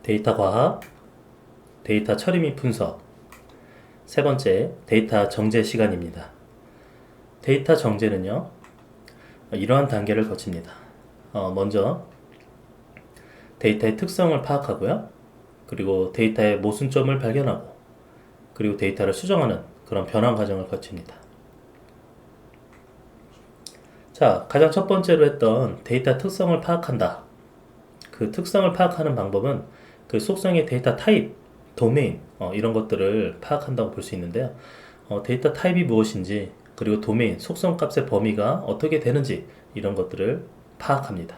데이터 과학, 데이터 처리 및 분석. 세 번째, 데이터 정제 시간입니다. 데이터 정제는요, 이러한 단계를 거칩니다. 먼저 데이터의 특성을 파악하고요. 그리고 데이터의 모순점을 발견하고, 그리고 데이터를 수정하는 그런 변환 과정을 거칩니다. 자, 가장 첫 번째로 했던 데이터 특성을 파악한다. 그 특성을 파악하는 방법은 그 속성의 데이터 타입, 도메인, 이런 것들을 파악한다고 볼 수 있는데요. 데이터 타입이 무엇인지, 그리고 도메인, 속성 값의 범위가 어떻게 되는지, 이런 것들을 파악합니다.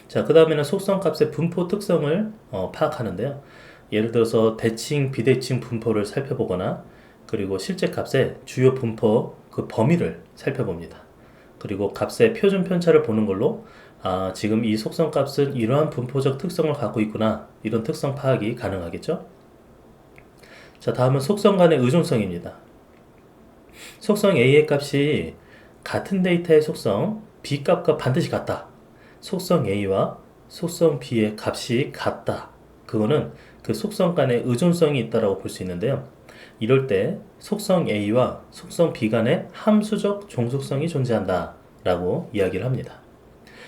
자, 그 다음에는 속성 값의 분포 특성을 파악하는데요. 예를 들어서 대칭, 비대칭 분포를 살펴보거나, 그리고 실제 값의 주요 분포 그 범위를 살펴봅니다. 그리고 값의 표준 편차를 보는 걸로 지금 이 속성 값은 이러한 분포적 특성을 갖고 있구나, 이런 특성 파악이 가능하겠죠. 자, 다음은 속성 간의 의존성입니다. 속성 A의 값이 같은 데이터의 속성 B 값과 반드시 같다. 속성 A와 속성 B의 값이 같다. 그거는 그 속성 간의 의존성이 있다고 볼 수 있는데요. 이럴 때 속성 A와 속성 B 간의 함수적 종속성이 존재한다 라고 이야기를 합니다.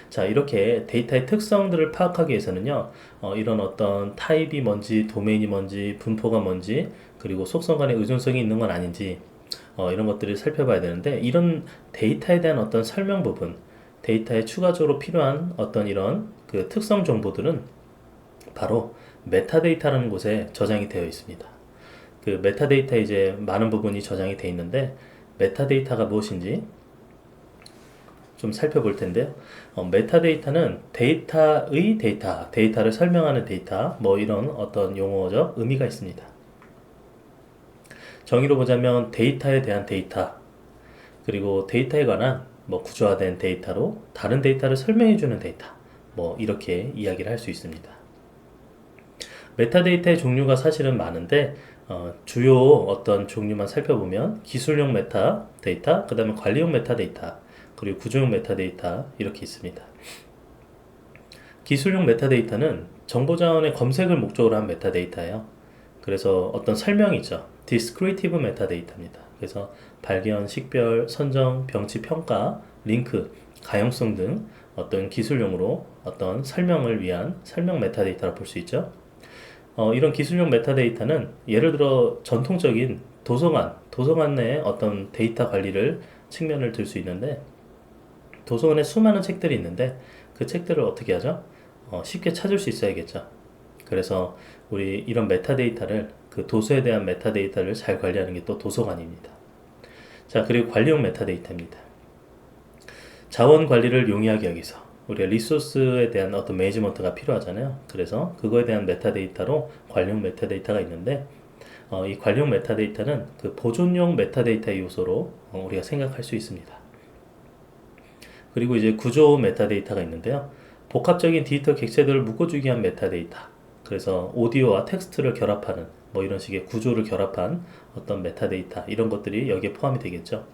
자, 이렇게 데이터의 특성들을 파악하기 위해서는요, 이런 어떤 타입이 뭔지, 도메인이 뭔지, 분포가 뭔지, 그리고 속성 간의 의존성이 있는 건 아닌지, 이런 것들을 살펴봐야 되는데, 이런 데이터에 대한 어떤 설명 부분, 데이터에 추가적으로 필요한 어떤 이런 그 특성 정보들은 바로 메타데이터라는 곳에 저장이 되어 있습니다. 그 메타데이터에 이제 많은 부분이 저장이 되어 있는데, 메타데이터가 무엇인지 좀 살펴볼 텐데요. 메타데이터는 데이터의 데이터, 데이터를 설명하는 데이터, 뭐 이런 어떤 용어적 의미가 있습니다. 정의로 보자면 데이터에 대한 데이터, 그리고 데이터에 관한 뭐 구조화된 데이터로 다른 데이터를 설명해주는 데이터, 뭐 이렇게 이야기를 할 수 있습니다. 메타데이터의 종류가 사실은 많은데 주요 어떤 종류만 살펴보면 기술용 메타데이터, 그 다음에 관리용 메타데이터, 그리고 구조용 메타데이터 이렇게 있습니다. 기술용 메타데이터는 정보자원의 검색을 목적으로 한 메타데이터예요. 그래서 어떤 설명이 있죠. Descriptive 메타데이터입니다. 그래서 발견, 식별, 선정, 병치, 평가, 링크, 가용성 등 어떤 기술용으로 어떤 설명을 위한 설명 메타데이터라 볼 수 있죠. 이런 기술용 메타데이터는 예를 들어 전통적인 도서관 내에 어떤 데이터 관리를 측면을 들 수 있는데, 도서관에 수많은 책들이 있는데 그 책들을 어떻게 하죠? 쉽게 찾을 수 있어야겠죠. 그래서 우리 이런 메타데이터를, 그 도서에 대한 메타데이터를 잘 관리하는 게 또 도서관입니다. 자, 그리고 관리용 메타데이터입니다. 자원 관리를 용이하게 하기 위해서 우리가 리소스에 대한 어떤 매니지먼트가 필요하잖아요. 그래서 그거에 대한 메타데이터로 관리용 메타데이터가 있는데, 이 관리용 메타데이터는 그 보존용 메타데이터의 요소로 우리가 생각할 수 있습니다. 그리고 이제 구조 메타데이터가 있는데요. 복합적인 디지털 객체들을 묶어주기 위한 메타데이터. 그래서 오디오와 텍스트를 결합하는 뭐 이런 식의 구조를 결합한 어떤 메타데이터, 이런 것들이 여기에 포함이 되겠죠.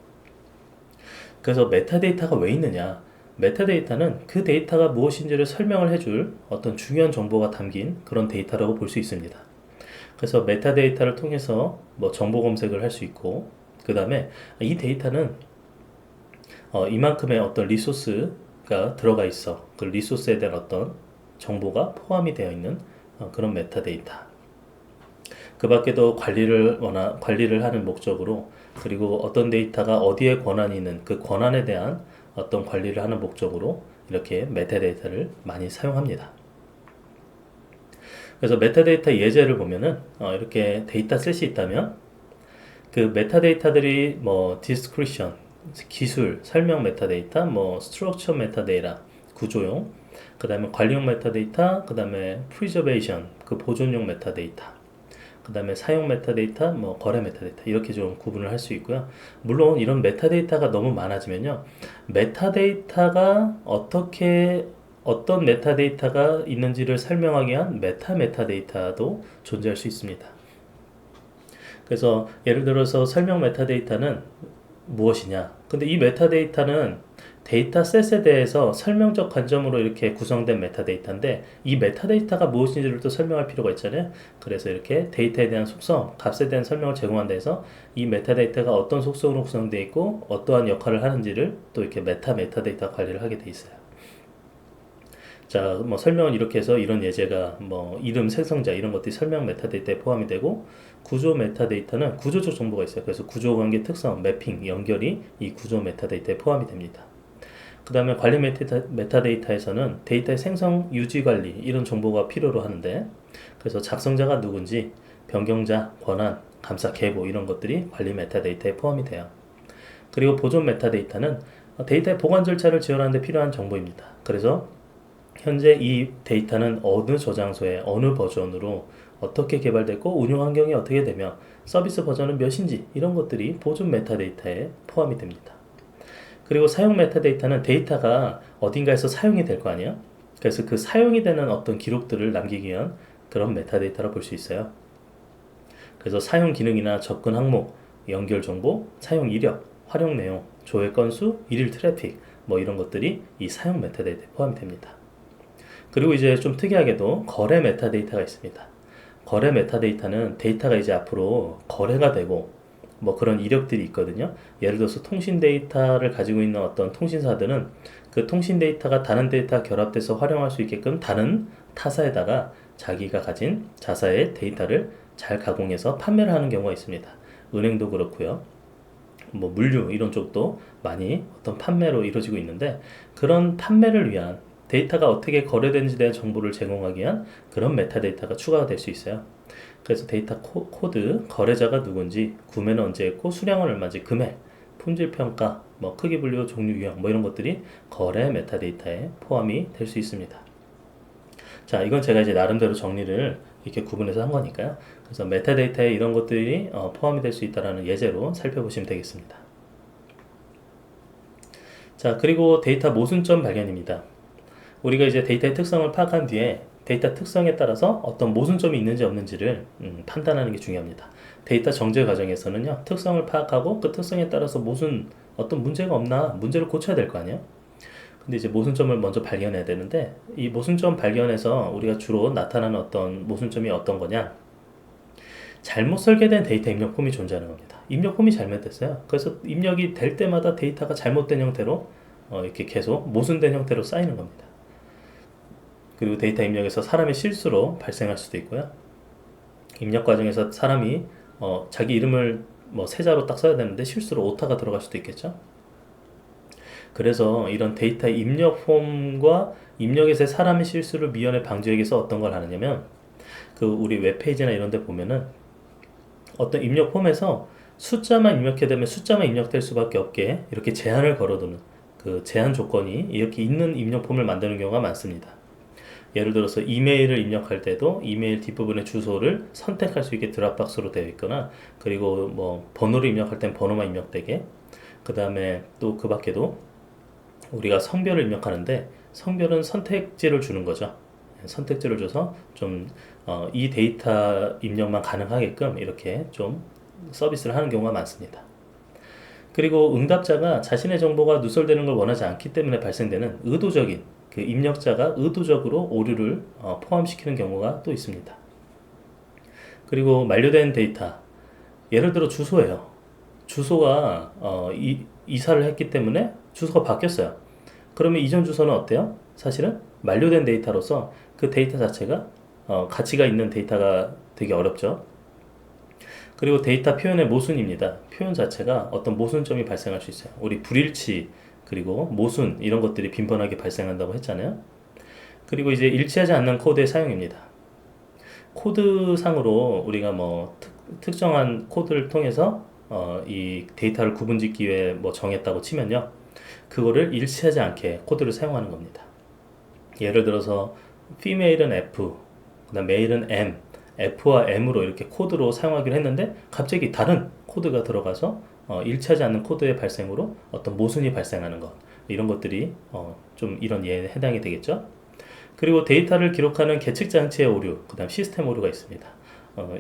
그래서 메타데이터가 왜 있느냐? 메타데이터는 그 데이터가 무엇인지를 설명을 해줄 어떤 중요한 정보가 담긴 그런 데이터라고 볼 수 있습니다. 그래서 메타데이터를 통해서 뭐 정보 검색을 할 수 있고, 그 다음에 이 데이터는 이만큼의 어떤 리소스가 들어가 있어. 그 리소스에 대한 어떤 정보가 포함이 되어 있는 그런 메타데이터. 그 밖에도 관리를 하는 목적으로, 그리고 어떤 데이터가 어디에 권한이 있는 그 권한에 대한 어떤 관리를 하는 목적으로 이렇게 메타데이터를 많이 사용합니다. 그래서 메타데이터 예제를 보면은 이렇게 데이터셋이 있다면 그 메타데이터들이 뭐 디스크리션, 기술, 설명 메타데이터, 뭐 스트럭처 메타데이터, 구조용, 그 다음에 관리용 메타데이터, 그 다음에 프리저베이션, 그 보존용 메타데이터, 그 다음에 사용 메타데이터, 뭐 거래 메타데이터, 이렇게 좀 구분을 할 수 있고요. 물론 이런 메타데이터가 너무 많아지면요, 메타데이터가 어떤 메타데이터가 있는지를 설명하기 위한 메타데이터도 존재할 수 있습니다. 그래서 예를 들어서 설명 메타데이터는 무엇이냐? 근데 이 메타데이터는 데이터셋에 대해서 설명적 관점으로 이렇게 구성된 메타데이터인데 이 메타데이터가 무엇인지를 또 설명할 필요가 있잖아요. 그래서 이렇게 데이터에 대한 속성, 값에 대한 설명을 제공한다 해서 이 메타데이터가 어떤 속성으로 구성되어 있고 어떠한 역할을 하는지를 또 이렇게 메타데이터 관리를 하게 돼 있어요. 자, 뭐 설명은 이렇게 해서 이런 예제가 뭐 이름, 생성자 이런 것들이 설명 메타데이터에 포함이 되고 구조 메타데이터는 구조적 정보가 있어요. 그래서 구조 관계 특성, 매핑, 연결이 이 구조 메타데이터에 포함이 됩니다. 그 다음에 관리 메타데이터에서는 데이터의 생성, 유지 관리 이런 정보가 필요로 하는데 그래서 작성자가 누군지, 변경자, 권한, 감사, 계보 이런 것들이 관리 메타데이터에 포함이 돼요. 그리고 보존 메타데이터는 데이터의 보관 절차를 지원하는 데 필요한 정보입니다. 그래서 현재 이 데이터는 어느 저장소에 어느 버전으로 어떻게 개발됐고 운영 환경이 어떻게 되며 서비스 버전은 몇인지 이런 것들이 보존 메타데이터에 포함이 됩니다. 그리고 사용 메타데이터는 데이터가 어딘가에서 사용이 될 거 아니에요? 그래서 그 사용이 되는 어떤 기록들을 남기기 위한 그런 메타데이터라 볼 수 있어요. 그래서 사용 기능이나 접근 항목, 연결 정보, 사용 이력, 활용 내용, 조회 건수, 일일 트래픽 뭐 이런 것들이 이 사용 메타데이터에 포함이 됩니다. 그리고 이제 좀 특이하게도 거래 메타데이터가 있습니다. 거래 메타데이터는 데이터가 이제 앞으로 거래가 되고 뭐 그런 이력들이 있거든요. 예를 들어서 통신 데이터를 가지고 있는 어떤 통신사들은 그 통신 데이터가 다른 데이터와 결합돼서 활용할 수 있게끔 다른 타사에다가 자기가 가진 자사의 데이터를 잘 가공해서 판매를 하는 경우가 있습니다. 은행도 그렇고요. 뭐 물류 이런 쪽도 많이 어떤 판매로 이루어지고 있는데 그런 판매를 위한 데이터가 어떻게 거래되는지에 대한 정보를 제공하기 위한 그런 메타데이터가 추가가 될 수 있어요. 그래서 데이터 코드, 거래자가 누군지, 구매는 언제 했고, 수량은 얼마인지, 금액, 품질 평가, 뭐 크기 분류, 종류 유형 뭐 이런 것들이 거래 메타데이터에 포함이 될 수 있습니다. 자, 이건 제가 이제 나름대로 정리를 이렇게 구분해서 한 거니까요. 그래서 메타데이터에 이런 것들이 포함이 될 수 있다는 예제로 살펴보시면 되겠습니다. 자, 그리고 데이터 모순점 발견입니다. 우리가 이제 데이터의 특성을 파악한 뒤에 데이터 특성에 따라서 어떤 모순점이 있는지 없는지를 판단하는 게 중요합니다. 데이터 정제 과정에서는요, 특성을 파악하고 그 특성에 따라서 어떤 문제가 없나 문제를 고쳐야 될 거 아니에요. 근데 이제 모순점을 먼저 발견해야 되는데 이 모순점 발견에서 우리가 주로 나타나는 어떤 모순점이 어떤 거냐, 잘못 설계된 데이터 입력 폼이 존재하는 겁니다. 입력 폼이 잘못됐어요. 그래서 입력이 될 때마다 데이터가 잘못된 형태로 이렇게 계속 모순된 형태로 쌓이는 겁니다. 그리고 데이터 입력에서 사람의 실수로 발생할 수도 있고요. 입력 과정에서 사람이 자기 이름을 뭐 세자로 딱 써야 되는데 실수로 오타가 들어갈 수도 있겠죠. 그래서 이런 데이터 입력 폼과 입력에서의 사람의 실수를 미연에 방지하기 위해서 어떤 걸 하느냐면 그 우리 웹페이지나 이런 데 보면은 어떤 입력 폼에서 숫자만 입력해야 되면 숫자만 입력될 수밖에 없게 이렇게 제한을 걸어두는 그 제한 조건이 이렇게 있는 입력 폼을 만드는 경우가 많습니다. 예를 들어서 이메일을 입력할 때도 이메일 뒷부분의 주소를 선택할 수 있게 드랍박스로 되어 있거나 그리고 뭐 번호를 입력할 땐 번호만 입력되게 그 다음에 또 그 밖에도 우리가 성별을 입력하는데 성별은 선택지를 주는 거죠. 선택지를 줘서 좀 이 데이터 입력만 가능하게끔 이렇게 좀 서비스를 하는 경우가 많습니다. 그리고 응답자가 자신의 정보가 누설되는 걸 원하지 않기 때문에 발생되는 의도적인 그 입력자가 의도적으로 오류를 포함시키는 경우가 또 있습니다. 그리고 만료된 데이터, 예를 들어 주소예요. 주소가 이사를 했기 때문에 주소가 바뀌었어요. 그러면 이전 주소는 어때요? 사실은 만료된 데이터로서 그 데이터 자체가 가치가 있는 데이터가 되게 어렵죠. 그리고 데이터 표현의 모순입니다. 표현 자체가 어떤 모순점이 발생할 수 있어요. 우리 불일치 그리고 모순 이런 것들이 빈번하게 발생한다고 했잖아요. 그리고 이제 일치하지 않는 코드의 사용입니다. 코드상으로 우리가 뭐 특정한 코드를 통해서 이 데이터를 구분짓기 위해 뭐 정했다고 치면요, 그거를 일치하지 않게 코드를 사용하는 겁니다. 예를 들어서 female은 F, 그다음 male은 M, F와 M으로 이렇게 코드로 사용하기로 했는데 갑자기 다른 코드가 들어가서 일치하지 않는 코드의 발생으로 어떤 모순이 발생하는 것, 이런 것들이 좀 이런 예에 해당이 되겠죠. 그리고 데이터를 기록하는 계측 장치의 오류, 그 다음 시스템 오류가 있습니다.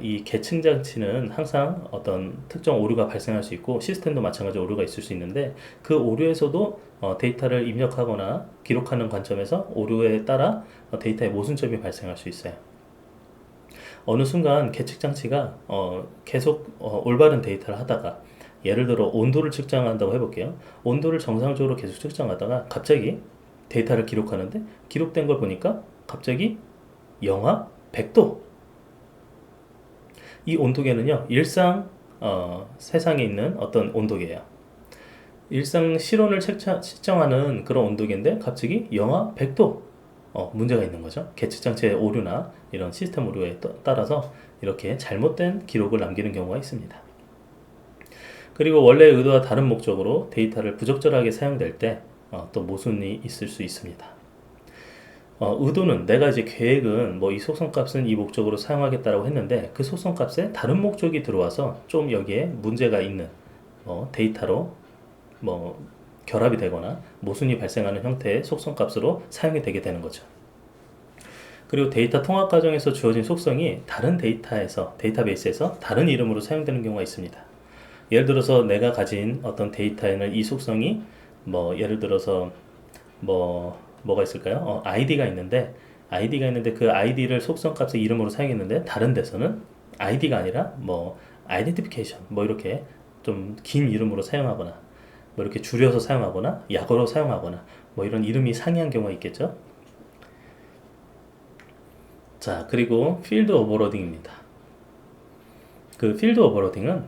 이 계층 장치는 항상 어떤 특정 오류가 발생할 수 있고 시스템도 마찬가지로 오류가 있을 수 있는데 그 오류에서도 데이터를 입력하거나 기록하는 관점에서 오류에 따라 데이터의 모순점이 발생할 수 있어요. 어느 순간 계측 장치가 계속 올바른 데이터를 하다가 예를 들어 온도를 측정한다고 해볼게요. 온도를 정상적으로 계속 측정하다가 갑자기 데이터를 기록하는데 기록된 걸 보니까 갑자기 영하 100도. 이 온도계는요, 세상에 있는 어떤 온도계예요. 일상 실온을 측정하는 그런 온도계인데 갑자기 영하 100도 문제가 있는 거죠. 계측 장치의 오류나 이런 시스템 오류에 따라서 이렇게 잘못된 기록을 남기는 경우가 있습니다. 그리고 원래 의도와 다른 목적으로 데이터를 부적절하게 사용될 때 또 모순이 있을 수 있습니다. 의도는 내가 이제 계획은 뭐 이 속성값은 이 목적으로 사용하겠다라고 했는데 그 속성값에 다른 목적이 들어와서 좀 여기에 문제가 있는 데이터로 결합이 되거나 모순이 발생하는 형태의 속성값으로 사용이 되게 되는 거죠. 그리고 데이터 통합 과정에서 주어진 속성이 다른 데이터베이스에서 다른 이름으로 사용되는 경우가 있습니다. 예를 들어서 내가 가진 어떤 데이터에는 이 속성이 예를 들어서 뭐가 있을까요? 아이디가 있는데 그 아이디를 속성값의 이름으로 사용했는데 다른 데서는 아이디가 아니라 아이덴티피케이션 이렇게 좀 긴 이름으로 사용하거나 이렇게 줄여서 사용하거나 약어로 사용하거나 이런 이름이 상이한 경우가 있겠죠. 자, 그리고 필드 오버로딩입니다. 그 필드 오버로딩은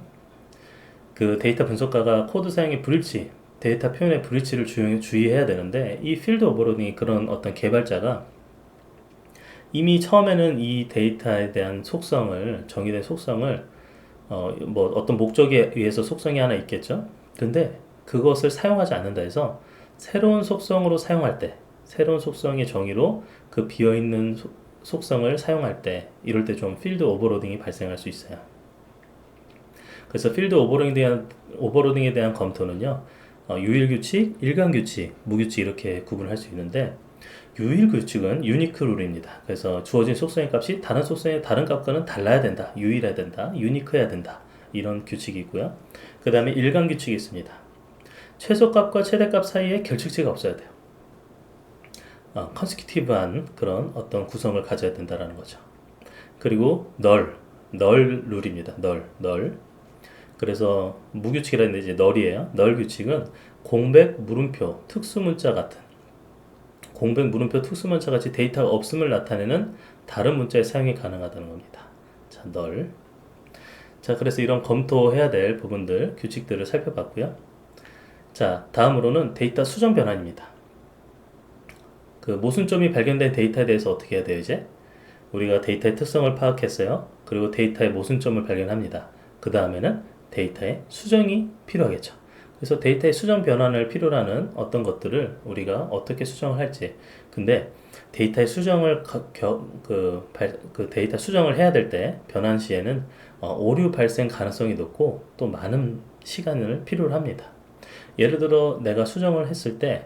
그 데이터 분석가가 코드 사용의 불일치, 데이터 표현의 불일치를 주의해야 되는데 이 필드 오버로딩이 그런 어떤 개발자가 이미 처음에는 이 데이터에 대한 정의된 속성을 어떤 목적에 의해서 속성이 하나 있겠죠. 근데 그것을 사용하지 않는다 해서 새로운 속성으로 사용할 때, 새로운 속성의 정의로 그 비어있는 속성을 사용할 때, 이럴 때 좀 필드 오버로딩이 발생할 수 있어요. 그래서 필드 오버로딩에 대한 검토는요, 유일규칙, 일관규칙, 무규칙 이렇게 구분할 수 있는데 유일규칙은 유니크 룰입니다. 그래서 주어진 속성의 값이 다른 속성의 다른 값과는 달라야 된다, 유일해야 된다, 유니크해야 된다 이런 규칙이 있고요. 그 다음에 일관규칙이 있습니다. 최소값과 최대값 사이에 결측치가 없어야 돼요. 컨시큐티브한 그런 어떤 구성을 가져야 된다라는 거죠. 그리고 널 룰입니다. 널. 그래서 무규칙이라 했는데 이제 널이에요. 널 규칙은 공백, 물음표, 특수문자 같은 공백, 물음표, 특수문자 같이 데이터가 없음을 나타내는 다른 문자의 사용이 가능하다는 겁니다. 자, 널. 자, 그래서 이런 검토해야 될 부분들, 규칙들을 살펴봤고요. 자, 다음으로는 데이터 수정 변환입니다. 그 모순점이 발견된 데이터에 대해서 어떻게 해야 돼요, 이제? 우리가 데이터의 특성을 파악했어요. 그리고 데이터의 모순점을 발견합니다. 그 다음에는 데이터의 수정이 필요하겠죠. 그래서 데이터의 수정 변환을 필요로 하는 어떤 것들을 우리가 어떻게 수정을 할지. 근데 데이터의 수정을 데이터 수정을 해야 될 때 변환 시에는 오류 발생 가능성이 높고 또 많은 시간을 필요로 합니다. 예를 들어 내가 수정을 했을 때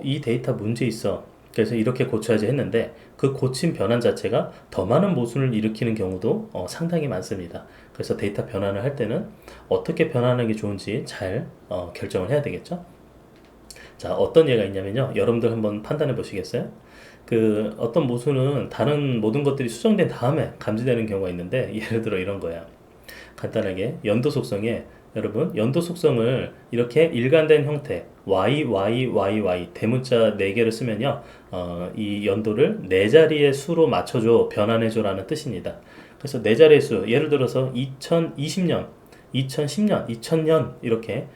이 데이터 문제 있어. 그래서 이렇게 고쳐야지 했는데 그 고친 변환 자체가 더 많은 모순을 일으키는 경우도 상당히 많습니다. 그래서 데이터 변환을 할 때는 어떻게 변환하는 게 좋은지 잘 결정을 해야 되겠죠. 자, 어떤 예가 있냐면요. 여러분들 한번 판단해 보시겠어요? 그 어떤 모순은 다른 모든 것들이 수정된 다음에 감지되는 경우가 있는데 예를 들어 이런 거야. 간단하게 연도 속성에 여러분 연도 속성을 이렇게 일관된 형태 y 대문자 4개를 쓰면요 이 연도를 4자리의 수로 맞춰줘 변환해줘 라는 뜻입니다. 그래서 4자리의 수 예를 들어서 2020년 2010년 2000년 이렇게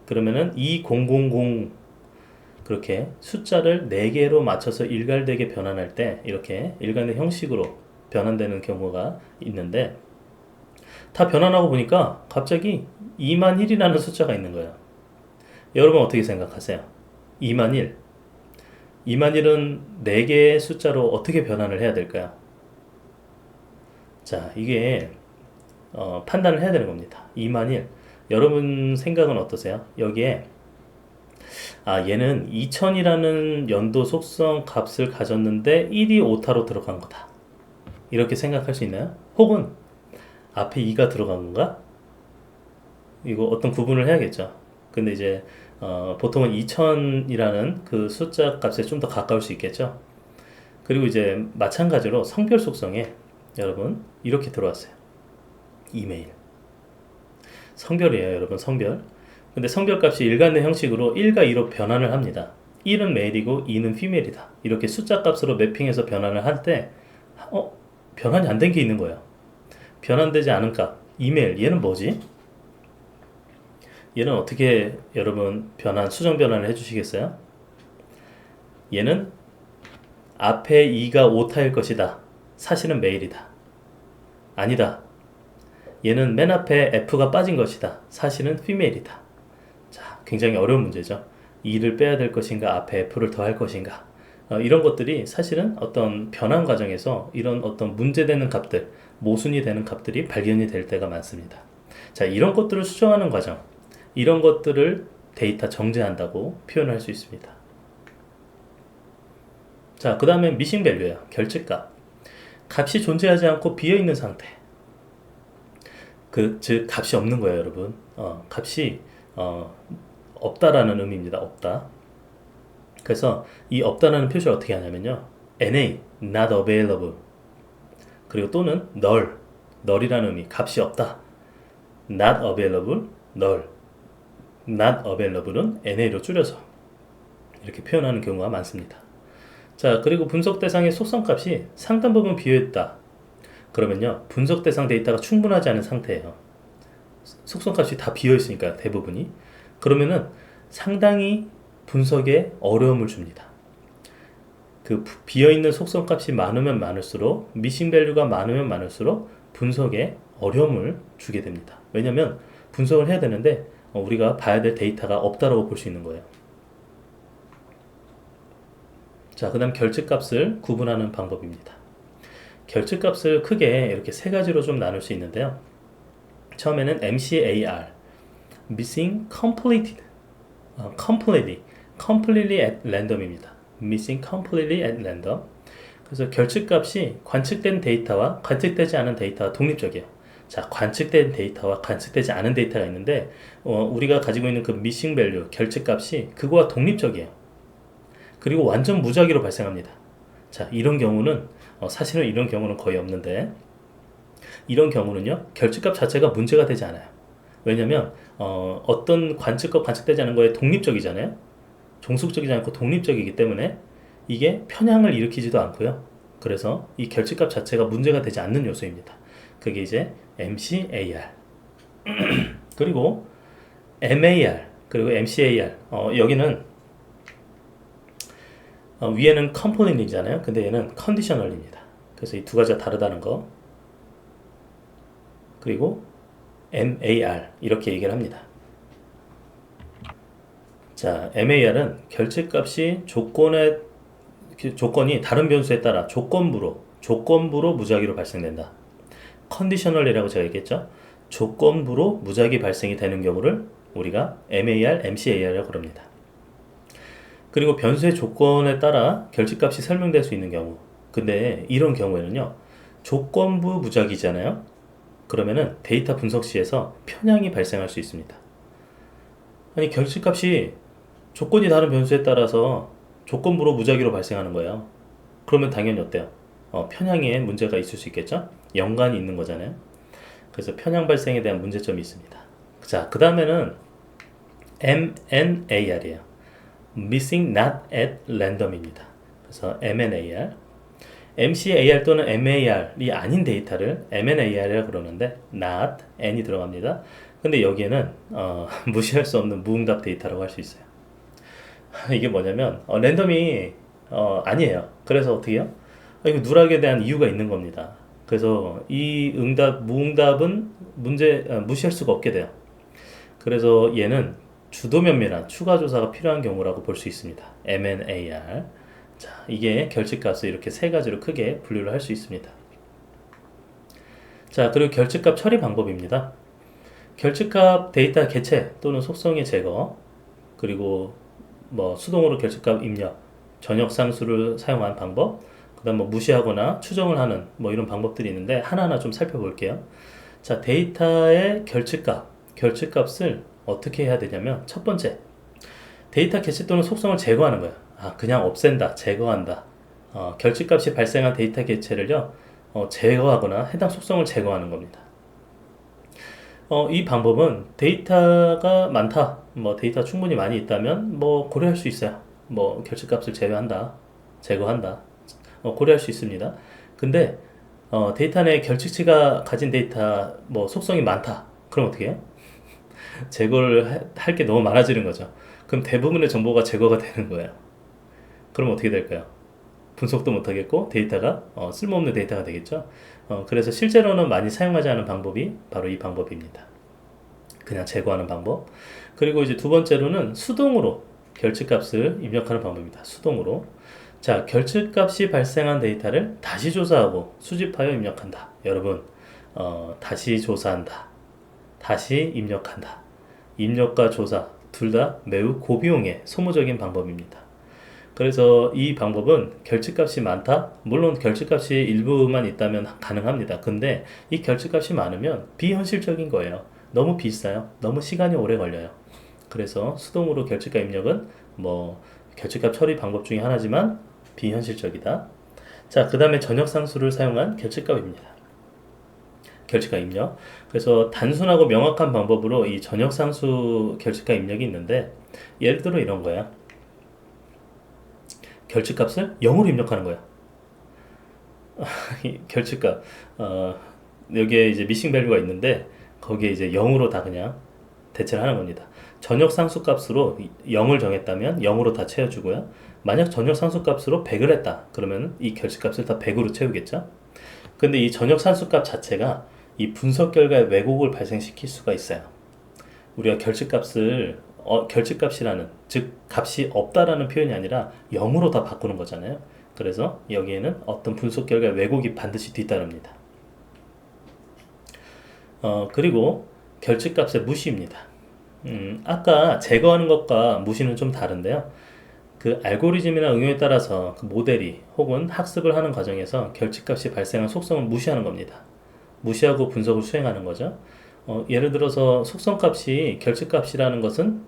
그러면은 2000 그렇게 숫자를 4개로 맞춰서 일괄되게 변환할 때 이렇게 일관된 형식으로 변환되는 경우가 있는데 다 변환하고 보니까 갑자기 20,000이라는 숫자가 있는 거예요. 여러분 어떻게 생각하세요? 20,000. 20,000은 4개의 숫자로 어떻게 변환을 해야 될까요? 자, 이게 판단을 해야 되는 겁니다. 20,000. 여러분 생각은 어떠세요? 여기에 얘는 2000이라는 연도 속성 값을 가졌는데 1이 오타로 들어간 거다. 이렇게 생각할 수 있나요? 혹은 앞에 2가 들어간 건가? 이거 어떤 구분을 해야겠죠. 근데 이제 보통은 2000이라는 그 숫자 값에 좀 더 가까울 수 있겠죠. 그리고 이제 마찬가지로 성별 속성에 여러분 이렇게 들어왔어요. 이메일. 성별이에요, 여러분. 성별. 근데 성별 값이 일관된 형식으로 1과 2로 변환을 합니다. 1은 메일이고 2는 피메일이다. 이렇게 숫자 값으로 매핑해서 변환을 할 때 변환이 안 된 게 있는 거예요. 변환되지 않은 값. 이메일. 얘는 뭐지? 얘는 어떻게 여러분 수정 변환을 해주시겠어요? 얘는 앞에 2가 오타일 것이다. 사실은 메일이다. 아니다. 얘는 맨 앞에 F가 빠진 것이다. 사실은 피메일이다. 자, 굉장히 어려운 문제죠. 2를 빼야 될 것인가, 앞에 F를 더할 것인가. 이런 것들이 사실은 어떤 변환 과정에서 이런 어떤 문제되는 값들, 모순이 되는 값들이 발견이 될 때가 많습니다. 자, 이런 것들을 수정하는 과정, 이런 것들을 데이터 정제한다고 표현할 수 있습니다. 자, 그 다음에 미싱 밸류예요. 결집값. 값이 존재하지 않고 비어있는 상태. 즉 값이 없는 거예요, 여러분. 값이 없다라는 의미입니다. 없다. 그래서 이 없다라는 표시를 어떻게 하냐면요. NA, not available. 그리고 또는 null이라는 의미, 값이 없다. not available, null. not available은 NA로 줄여서 이렇게 표현하는 경우가 많습니다. 자, 그리고 분석 대상의 속성값이 상당 부분 비어있다. 그러면요, 분석 대상 데이터가 충분하지 않은 상태예요. 속성값이 다 비어있으니까 대부분이. 그러면은 상당히 분석에 어려움을 줍니다. 그 비어있는 속성값이 많으면 많을수록, 미싱 밸류가 많으면 많을수록 분석에 어려움을 주게 됩니다. 왜냐면 분석을 해야 되는데 우리가 봐야 될 데이터가 없다라고 볼 수 있는 거예요. 자, 그 다음 결집값을 구분하는 방법입니다. 결집값을 크게 이렇게 세 가지로 좀 나눌 수 있는데요. 처음에는 MCAR, Missing Completed, Completely at Random입니다. Missing Completely at Random. 그래서 결집값이 관측된 데이터와 관측되지 않은 데이터와 독립적이에요. 자, 관측된 데이터와 관측되지 않은 데이터가 있는데 우리가 가지고 있는 그 Missing Value, 결집값이 그거와 독립적이에요. 그리고 완전 무작위로 발생합니다. 자, 이런 경우는 사실은 이런 경우는 거의 없는데, 이런 경우는요, 결집값 자체가 문제가 되지 않아요. 왜냐면 어떤 관측과 관측되지 않은 거에 독립적이잖아요. 종속적이지 않고 독립적이기 때문에 이게 편향을 일으키지도 않고요. 그래서 이 결집값 자체가 문제가 되지 않는 요소입니다. 그게 이제 MCAR 그리고 MAR 그리고 MCAR. 여기는 위에는 컴포넌트이잖아요. 근데 얘는 컨디셔널입니다. 그래서 이 두 가지가 다르다는 거. 그리고 MAR 이렇게 얘기를 합니다. 자, MAR은 결집값이 조건이 다른 변수에 따라 조건부로 무작위로 발생된다. 컨디셔널이라고 제가 얘기했죠. 조건부로 무작위 발생이 되는 경우를 우리가 MAR, MCAR이라고 그럽니다. 그리고 변수의 조건에 따라 결집값이 설명될 수 있는 경우. 근데 이런 경우에는요, 조건부 무작위잖아요. 그러면은 데이터 분석 시에서 편향이 발생할 수 있습니다. 아니, 결집값이 조건이 다른 변수에 따라서 조건부로 무작위로 발생하는 거예요. 그러면 당연히 어때요? 편향에 문제가 있을 수 있겠죠? 연관이 있는 거잖아요. 그래서 편향 발생에 대한 문제점이 있습니다. 자, 그 다음에는 MNAR이에요. Missing Not at Random입니다. 그래서 MNAR, MCAR 또는 MAR이 아닌 데이터를 MNAR이라고 그러는데 not, n이 들어갑니다. 근데 여기에는 무시할 수 없는 무응답 데이터라고 할 수 있어요. 이게 뭐냐면 랜덤이 아니에요. 그래서 어떻게 해요? 이거 누락에 대한 이유가 있는 겁니다. 그래서 이 무응답은 무시할 수가 없게 돼요. 그래서 얘는 주도 면밀한 추가 조사가 필요한 경우라고 볼 수 있습니다. MNAR. 자, 이게 결집값을 이렇게 세 가지로 크게 분류를 할 수 있습니다. 자, 그리고 결집값 처리 방법입니다. 결집값 데이터 개체 또는 속성의 제거, 그리고 수동으로 결집값 입력, 전역 상수를 사용한 방법, 그 다음 무시하거나 추정을 하는 이런 방법들이 있는데 하나하나 좀 살펴볼게요. 자, 데이터의 결집값을 어떻게 해야 되냐면, 첫 번째, 데이터 개체 또는 속성을 제거하는 거야. 그냥 없앤다, 제거한다. 결집값이 발생한 데이터 개체를요, 제거하거나 해당 속성을 제거하는 겁니다. 이 방법은 데이터가 많다, 데이터 충분히 많이 있다면 고려할 수 있어요. 결집값을 제거한다, 고려할 수 있습니다. 근데 데이터 내 결집치가 가진 데이터 속성이 많다. 그럼 어떻게 해요? 제거를 할 게 너무 많아지는 거죠. 그럼 대부분의 정보가 제거가 되는 거예요. 그럼 어떻게 될까요? 분석도 못하겠고 데이터가 쓸모없는 데이터가 되겠죠. 그래서 실제로는 많이 사용하지 않은 방법이 바로 이 방법입니다. 그냥 제거하는 방법. 그리고 이제 두 번째로는 수동으로 결집값을 입력하는 방법입니다. 수동으로. 자, 결집값이 발생한 데이터를 다시 조사하고 수집하여 입력한다. 여러분, 다시 조사한다, 다시 입력한다. 입력과 조사 둘 다 매우 고비용의 소모적인 방법입니다. 그래서 이 방법은 결집값이 많다? 물론 결집값이 일부만 있다면 가능합니다. 근데 이 결집값이 많으면 비현실적인 거예요. 너무 비싸요. 너무 시간이 오래 걸려요. 그래서 수동으로 결집값 입력은 결집값 처리 방법 중에 하나지만 비현실적이다. 자, 그 다음에 전역상수를 사용한 결집값입니다. 결집값 입력. 그래서 단순하고 명확한 방법으로 이 전역상수 결집값 입력이 있는데, 예를 들어 이런 거야. 결집값을 0으로 입력하는 거야. 결집값 여기에 이제 미싱 밸류가 있는데 거기에 이제 0으로 다 그냥 대체를 하는 겁니다. 전역 상수 값으로 0을 정했다면 0으로 다 채워주고요. 만약 전역 상수 값으로 100을 했다 그러면 이 결집값을 다 100으로 채우겠죠. 근데 이 전역 상수 값 자체가 이 분석 결과에 왜곡을 발생시킬 수가 있어요. 우리가 결집값이라는, 즉 값이 없다라는 표현이 아니라 0으로 다 바꾸는 거잖아요. 그래서 여기에는 어떤 분석 결과의 왜곡이 반드시 뒤따릅니다. 그리고 결집값의 무시입니다. 아까 제거하는 것과 무시는 좀 다른데요. 그 알고리즘이나 응용에 따라서 그 모델이 혹은 학습을 하는 과정에서 결집값이 발생한 속성을 무시하는 겁니다. 무시하고 분석을 수행하는 거죠. 예를 들어서 속성값이 결집값이라는 것은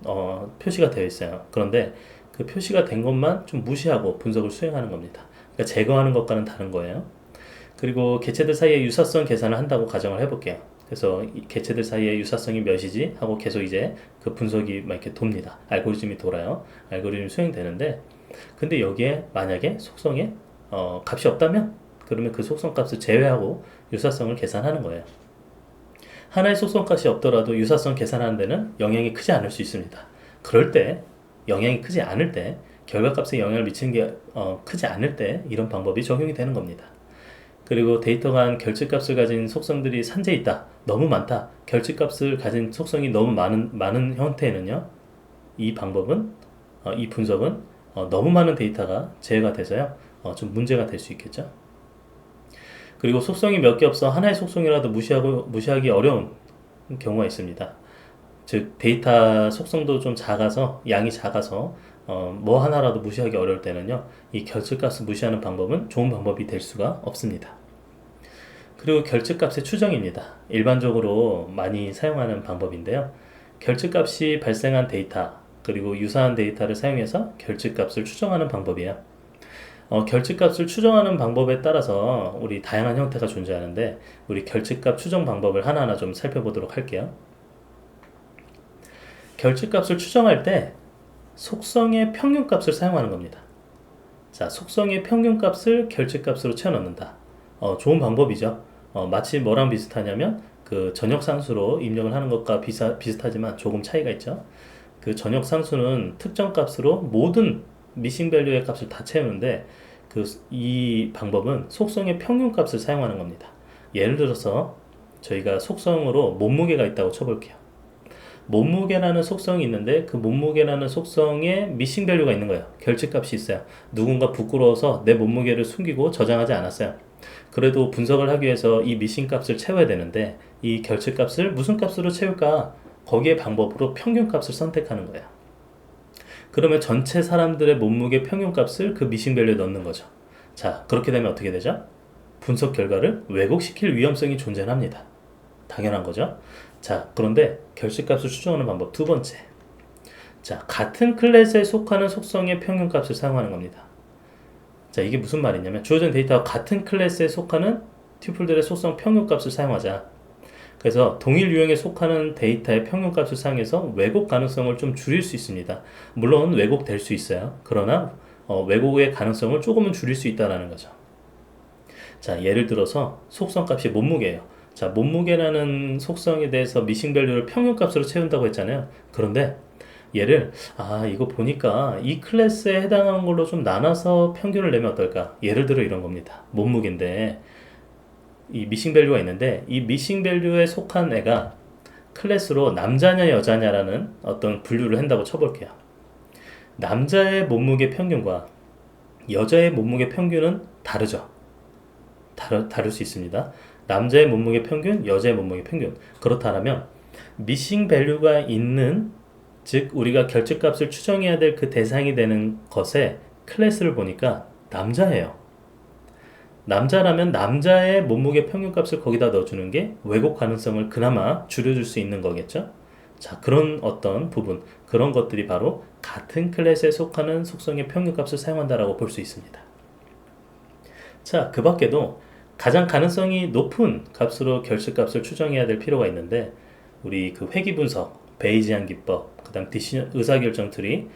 표시가 되어 있어요. 그런데 그 표시가 된 것만 좀 무시하고 분석을 수행하는 겁니다. 그러니까 제거하는 것과는 다른 거예요. 그리고 개체들 사이에 유사성 계산을 한다고 가정을 해볼게요. 그래서 이 개체들 사이에 유사성이 몇이지 하고 계속 이제 그 분석이 막 이렇게 돕니다. 알고리즘이 돌아요. 알고리즘이 수행되는데, 근데 여기에 만약에 속성에 값이 없다면 그러면 그 속성 값을 제외하고 유사성을 계산하는 거예요. 하나의 속성값이 없더라도 유사성 계산하는 데는 영향이 크지 않을 수 있습니다. 그럴 때, 영향이 크지 않을 때, 결과값에 영향을 미치는 게 크지 않을 때 이런 방법이 적용이 되는 겁니다. 그리고 데이터 간 결집값을 가진 속성들이 산재해 있다, 너무 많다, 결집값을 가진 속성이 너무 많은 형태에는요, 이 방법은, 이 분석은 너무 많은 데이터가 제외가 돼서요, 좀 문제가 될 수 있겠죠. 그리고 속성이 몇 개 없어 하나의 속성이라도 무시하기 어려운 경우가 있습니다. 즉 데이터 속성도 좀 작아서, 양이 작아서 하나라도 무시하기 어려울 때는요, 이 결집값을 무시하는 방법은 좋은 방법이 될 수가 없습니다. 그리고 결집값의 추정입니다. 일반적으로 많이 사용하는 방법인데요. 결집값이 발생한 데이터 그리고 유사한 데이터를 사용해서 결집값을 추정하는 방법이에요. 결집값을 추정하는 방법에 따라서 우리 다양한 형태가 존재하는데, 우리 결집값 추정 방법을 하나하나 좀 살펴보도록 할게요. 결집값을 추정할 때 속성의 평균값을 사용하는 겁니다. 자, 속성의 평균값을 결집값으로 채워넣는다. 좋은 방법이죠. 마치 뭐랑 비슷하냐면 그 전역상수로 입력을 하는 것과 비슷하지만 조금 차이가 있죠. 그 전역상수는 특정 값으로 모든 미싱 밸류의 값을 다 채우는데, 이 방법은 속성의 평균값을 사용하는 겁니다. 예를 들어서 저희가 속성으로 몸무게가 있다고 쳐볼게요. 몸무게라는 속성이 있는데 그 몸무게라는 속성에 미싱 밸류가 있는 거예요. 결집값이 있어요. 누군가 부끄러워서 내 몸무게를 숨기고 저장하지 않았어요. 그래도 분석을 하기 위해서 이 미싱 값을 채워야 되는데, 이 결집값을 무슨 값으로 채울까? 거기에 방법으로 평균값을 선택하는 거예요. 그러면 전체 사람들의 몸무게 평균값을 그 미싱 밸류에 넣는 거죠. 자, 그렇게 되면 어떻게 되죠? 분석 결과를 왜곡시킬 위험성이 존재합니다. 당연한 거죠. 자, 그런데 결식값을 추정하는 방법 두 번째. 자, 같은 클래스에 속하는 속성의 평균값을 사용하는 겁니다. 자, 이게 무슨 말이냐면 주어진 데이터와 같은 클래스에 속하는 튜플들의 속성 평균값을 사용하자. 그래서 동일 유형에 속하는 데이터의 평균값을 사용해서 왜곡 가능성을 좀 줄일 수 있습니다. 물론 왜곡될 수 있어요. 그러나 왜곡의 가능성을 조금은 줄일 수 있다는 거죠. 자, 예를 들어서 속성값이 몸무게예요. 자, 몸무게라는 속성에 대해서 미싱 밸류를 평균값으로 채운다고 했잖아요. 그런데 얘를 이거 보니까 이 클래스에 해당하는 걸로 좀 나눠서 평균을 내면 어떨까? 예를 들어 이런 겁니다. 몸무게인데 이 미싱 밸류가 있는데 이 미싱 밸류에 속한 애가 클래스로 남자냐 여자냐라는 어떤 분류를 한다고 쳐볼게요. 남자의 몸무게 평균과 여자의 몸무게 평균은 다르죠. 다를 수 있습니다. 남자의 몸무게 평균, 여자의 몸무게 평균. 그렇다면 미싱 밸류가 있는, 즉 우리가 결집값을 추정해야 될 그 대상이 되는 것의 클래스를 보니까 남자예요. 남자라면 남자의 몸무게 평균값을 거기다 넣어주는 게 왜곡 가능성을 그나마 줄여줄 수 있는 거겠죠. 자, 그런 어떤 부분, 그런 것들이 바로 같은 클래스에 속하는 속성의 평균값을 사용한다라고 볼 수 있습니다. 자, 그 밖에도 가장 가능성이 높은 값으로 결식값을 추정해야 될 필요가 있는데 우리 그 회귀 분석, 베이지안 기법, 그 다음 디시전 의사결정 트리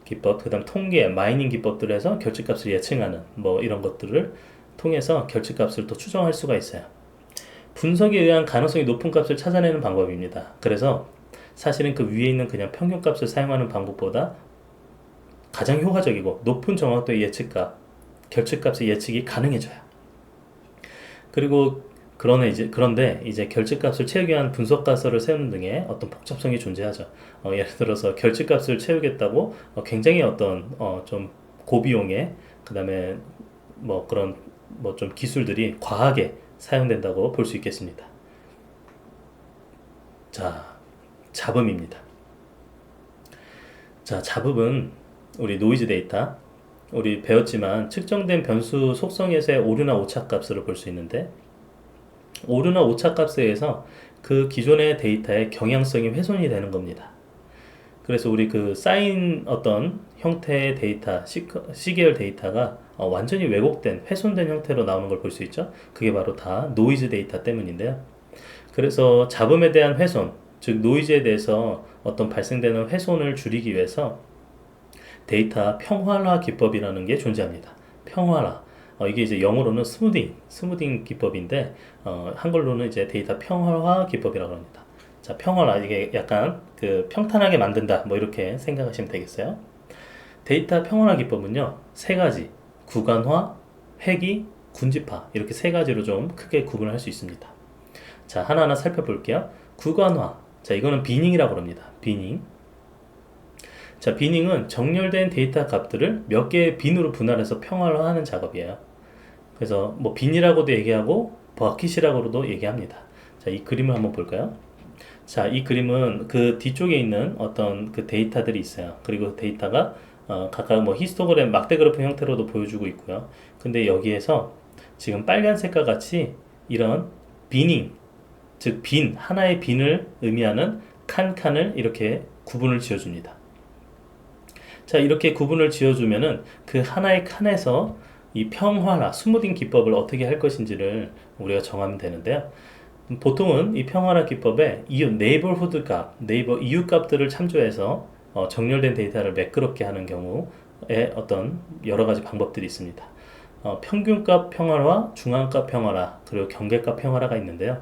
기법, 그 다음 통계, 마이닝 기법들을 해서 결집값을 예측하는 뭐 이런 것들을 통해서 결집값을 또 추정할 수가 있어요. 분석에 의한 가능성이 높은 값을 찾아내는 방법입니다. 그래서 사실은 그 위에 있는 그냥 평균값을 사용하는 방법보다 가장 효과적이고 높은 정확도의 예측값, 결집값의 예측이 가능해져요. 그리고 그런데 이제 결집값을 채우기 위한 분석 가설을 세우는 등의 어떤 복잡성이 존재하죠. 예를 들어서 결집값을 채우겠다고 굉장히 어떤 좀 고비용의 그 다음에 뭐 그런 뭐 좀 기술들이 과하게 사용된다고 볼 수 있겠습니다. 자, 잡음입니다. 자, 잡음은 우리 노이즈 데이터, 우리 배웠지만 측정된 변수 속성에서의 오류나 오차 값으로 볼 수 있는데 오류나 오차 값에 의해서 그 기존의 데이터의 경향성이 훼손이 되는 겁니다. 그래서 우리 그 쌓인 어떤 형태의 데이터, 시계열 데이터가 완전히 왜곡된, 훼손된 형태로 나오는 걸 볼 수 있죠. 그게 바로 다 노이즈 데이터 때문인데요. 그래서 잡음에 대한 훼손, 즉 노이즈에 대해서 어떤 발생되는 훼손을 줄이기 위해서 데이터 평활화 기법이라는 게 존재합니다. 평활화. 이게 이제 영어로는 스무딩 기법인데 한글로는 이제 데이터 평활화 기법이라고 합니다. 자, 평활화, 이게 약간 그 평탄하게 만든다 뭐 이렇게 생각하시면 되겠어요. 데이터 평활화 기법은요, 세 가지, 구간화, 회귀, 군집화, 이렇게 세 가지로 좀 크게 구분을 할 수 있습니다. 자, 하나하나 살펴볼게요. 구간화, 자, 이거는 비닝이라고 합니다. 비닝. 자, 비닝은 정렬된 데이터 값들을 몇 개의 빈으로 분할해서 평활화하는 작업이에요. 그래서 뭐 빈이라고도 얘기하고 버킷이라고도 얘기합니다. 자, 이 그림을 한번 볼까요? 자, 이 그림은 그 뒤쪽에 있는 어떤 그 데이터들이 있어요. 그리고 데이터가 각각 뭐 히스토그램, 막대 그래프 형태로도 보여주고 있고요. 근데 여기에서 지금 빨간색과 같이 이런 비닝, 즉 하나의 빈을 의미하는 칸을 이렇게 구분을 지어줍니다. 자, 이렇게 구분을 지어주면은 그 하나의 칸에서 이 평활화, 스무딩 기법을 어떻게 할 것인지를 우리가 정하면 되는데요. 보통은 이 평활화 기법에 네이버후드 값, 네이버 이웃 값들을 참조해서 정렬된 데이터를 매끄럽게 하는 경우에 어떤 여러 가지 방법들이 있습니다. 평균값 평활화, 중앙값 평활화, 그리고 경계값 평활화가 있는데요.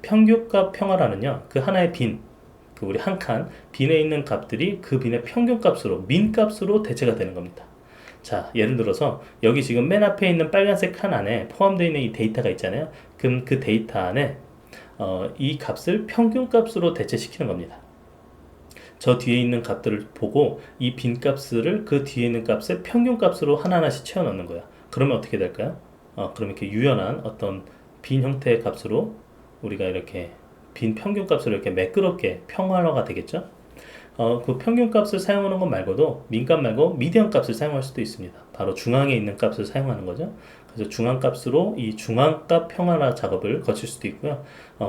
평균값 평활화는요, 그 하나의 그 우리 한 칸, 빈에 있는 값들이 그 빈의 평균값으로, 민값으로 대체가 되는 겁니다. 자, 예를 들어서 여기 지금 맨 앞에 있는 빨간색 칸 안에 포함되어 있는 이 데이터가 있잖아요. 그럼 그 데이터 안에 이 값을 평균값으로 대체시키는 겁니다. 저 뒤에 있는 값들을 보고 이 빈 값을 그 뒤에 있는 값의 평균값으로 하나하나씩 채워 넣는 거야. 그러면 어떻게 될까요? 그럼 이렇게 유연한 어떤 빈 형태의 값으로 우리가 이렇게 빈 평균값으로 이렇게 매끄럽게 평활화가 되겠죠? 그 평균값을 사용하는 것 말고도 민값 말고 미디언 값을 사용할 수도 있습니다. 바로 중앙에 있는 값을 사용하는 거죠. 그래서 중앙값으로 이 중앙값 평화라 작업을 거칠 수도 있고요.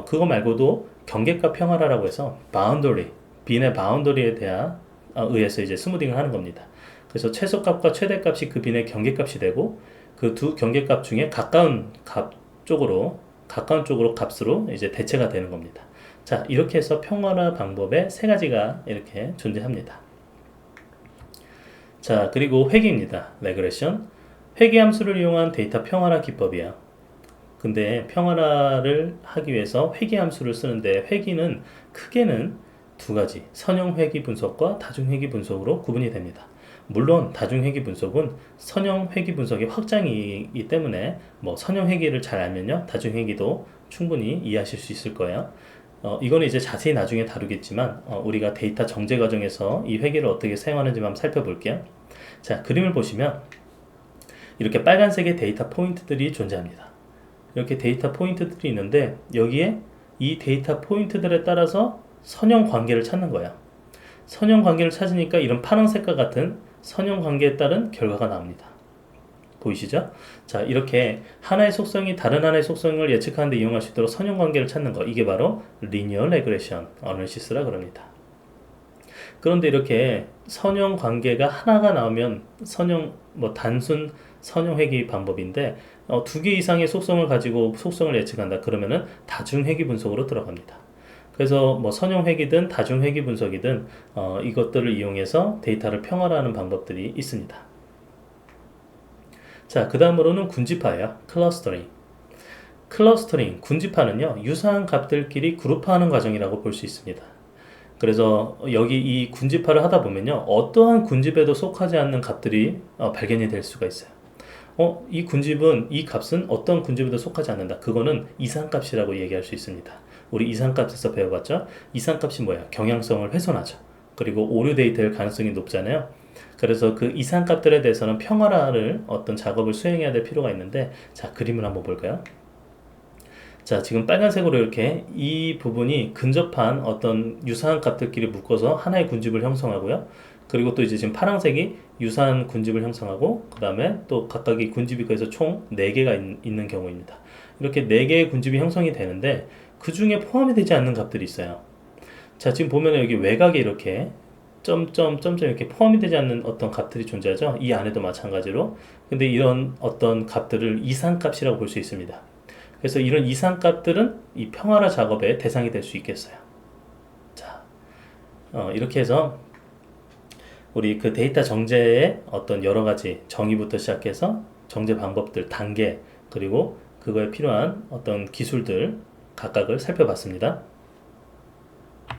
그거 말고도 경계값 평화라라고 해서 바운더리, 빈의 바운더리에 대한 의해서 이제 스무딩을 하는 겁니다. 그래서 최소값과 최대값이 그 빈의 경계값이 되고 그 두 경계값 중에 가까운 쪽으로 값으로 이제 대체가 되는 겁니다. 자, 이렇게 해서 평화라 방법의 세 가지가 이렇게 존재합니다. 자, 그리고 회귀입니다. 레그레션. 회귀 함수를 이용한 데이터 평화라 기법이야. 근데 평화라를 하기 위해서 회귀 함수를 쓰는데 회귀는 크게는 두 가지, 선형 회귀 분석과 다중 회귀 분석으로 구분이 됩니다. 물론 다중 회귀 분석은 선형 회귀 분석의 확장이기 때문에 뭐 선형 회귀를 잘 알면요, 다중 회귀도 충분히 이해하실 수 있을 거예요. 이거는 이제 자세히 나중에 다루겠지만 우리가 데이터 정제 과정에서 이 회귀를 어떻게 사용하는지 한번 살펴볼게요. 자, 그림을 보시면 이렇게 빨간색의 데이터 포인트들이 존재합니다. 이렇게 데이터 포인트들이 있는데 여기에 이 데이터 포인트들에 따라서 선형 관계를 찾는 거야. 선형 관계를 찾으니까 이런 파란색과 같은 선형 관계에 따른 결과가 나옵니다. 보이시죠? 자, 이렇게 하나의 속성이 다른 하나의 속성을 예측하는 데 이용할 수 있도록 선형 관계를 찾는 거, 이게 바로 리니어 레그레션 어널리시스라 그럽니다. 그런데 이렇게 선형 관계가 하나가 나오면 단순 선형 회귀 방법인데 두 개 이상의 속성을 가지고 속성을 예측한다 그러면은 다중 회귀 분석으로 들어갑니다. 그래서 뭐 선형 회귀든 다중 회귀 분석이든 이것들을 이용해서 데이터를 평화화하는 방법들이 있습니다. 자, 그 다음으로는 군집화예요. 클러스터링, 군집화는요, 유사한 값들끼리 그룹화하는 과정이라고 볼 수 있습니다. 그래서 여기 이 군집화를 하다 보면요, 어떠한 군집에도 속하지 않는 값들이 발견이 될 수가 있어요. 이 값은 어떤 군집에도 속하지 않는다. 그거는 이상값이라고 얘기할 수 있습니다. 우리 이상값에서 배워봤죠? 이상값이 뭐야? 경향성을 훼손하죠. 그리고 오류되이 될 가능성이 높잖아요. 그래서 그 이상값들에 대해서는 평화라를 어떤 작업을 수행해야 될 필요가 있는데, 자, 그림을 한번 볼까요? 자, 지금 빨간색으로 이렇게 이 부분이 근접한 어떤 유사한 값들끼리 묶어서 하나의 군집을 형성하고요. 그리고 또 이제 지금 파란색이 유사한 군집을 형성하고, 그 다음에 또 각각의 군집이 그래서 총 4개가 있는 경우입니다. 이렇게 4개의 군집이 형성이 되는데 그 중에 포함이 되지 않는 값들이 있어요. 자, 지금 보면 여기 외곽에 이렇게 점점 이렇게 포함이 되지 않는 어떤 값들이 존재하죠. 이 안에도 마찬가지로. 근데 이런 어떤 값들을 이상값이라고 볼 수 있습니다. 그래서 이런 이상값들은 이 평화라 작업의 대상이 될 수 있겠어요. 자, 이렇게 해서 우리 그 데이터 정제의 어떤 여러 가지 정의부터 시작해서 정제 방법들, 단계, 그리고 그거에 필요한 어떤 기술들 각각을 살펴봤습니다.